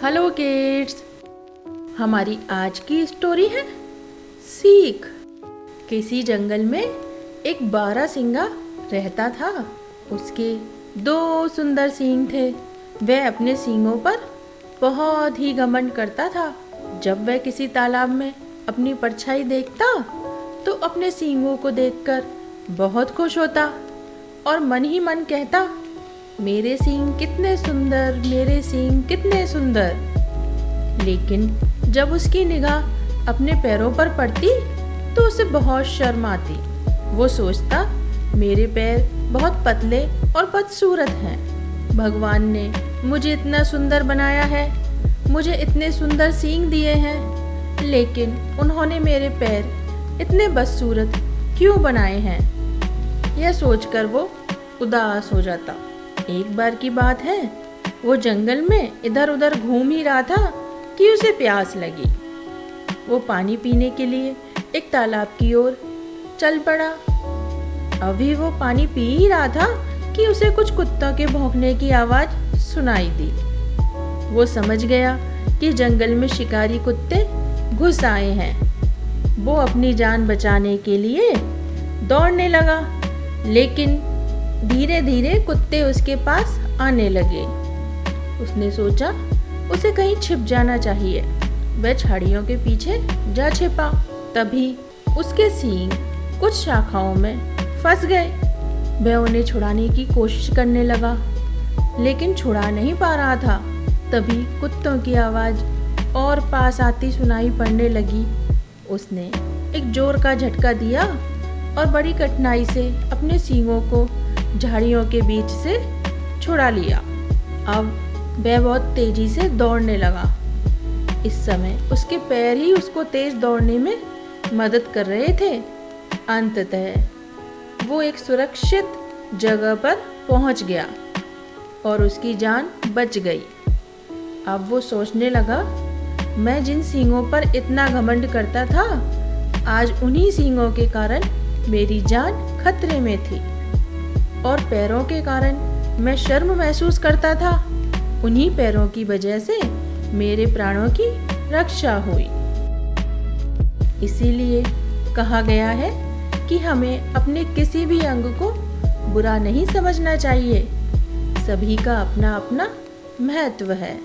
Hello kids, हमारी आज की स्टोरी है सीख। किसी जंगल में एक बारहसिंगा रहता था। उसके 2 सुंदर सींग थे। वह अपने सींगों पर बहुत ही घमंड करता था। जब वह किसी तालाब में अपनी परछाई देखता तो अपने सींगों को देखकर बहुत खुश होता और मन ही मन कहता, मेरे सींग कितने सुंदर, मेरे सींग कितने सुंदर। लेकिन जब उसकी निगाह अपने पैरों पर पड़ती तो उसे बहुत शर्म आती। वो सोचता, मेरे पैर बहुत पतले और बदसूरत हैं। भगवान ने मुझे इतना सुंदर बनाया है, मुझे इतने सुंदर सींग दिए हैं, लेकिन उन्होंने मेरे पैर इतने बदसूरत क्यों बनाए हैं। यह सोचकर वो उदास हो जाता। एक बार की बात है, वो जंगल में इधर उधर घूम ही रहा था कि उसे प्यास लगी। वो पानी पीने के लिए एक तालाब की ओर चल पड़ा। अभी वो पानी पी ही रहा था कि उसे कुछ कुत्तों के भौंकने की आवाज़ सुनाई दी। वो समझ गया कि जंगल में शिकारी कुत्ते घुस आए हैं। वो अपनी जान बचाने के लिए दौड़ने लगा, लेकिन धीरे धीरे कुत्ते उसके पास आने लगे। उसने सोचा उसे कहीं छिप जाना चाहिए। वह झाड़ियों के पीछे जा छिपा। तभी उसके सींग कुछ शाखाओं में फंस गए। वह उन्हें छुड़ाने की कोशिश करने लगा, लेकिन छुड़ा नहीं पा रहा था। तभी कुत्तों की आवाज़ और पास आती सुनाई पड़ने लगी। उसने एक जोर का झटका दिया और बड़ी कठिनाई से अपने सींगों को झाड़ियों के बीच से छुड़ा लिया। अब वह बहुत तेजी से दौड़ने लगा। इस समय उसके पैर ही उसको तेज दौड़ने में मदद कर रहे थे। अंततः वो एक सुरक्षित जगह पर पहुंच गया और उसकी जान बच गई। अब वो सोचने लगा, मैं जिन सींगों पर इतना घमंड करता था, आज उन्हीं सींगों के कारण मेरी जान खतरे में थी और पैरों के कारण मैं शर्म महसूस करता था। उन्हीं पैरों की वजह से मेरे प्राणों की रक्षा हुई। इसीलिए कहा गया है कि हमें अपने किसी भी अंग को बुरा नहीं समझना चाहिए। सभी का अपना अपना महत्व है।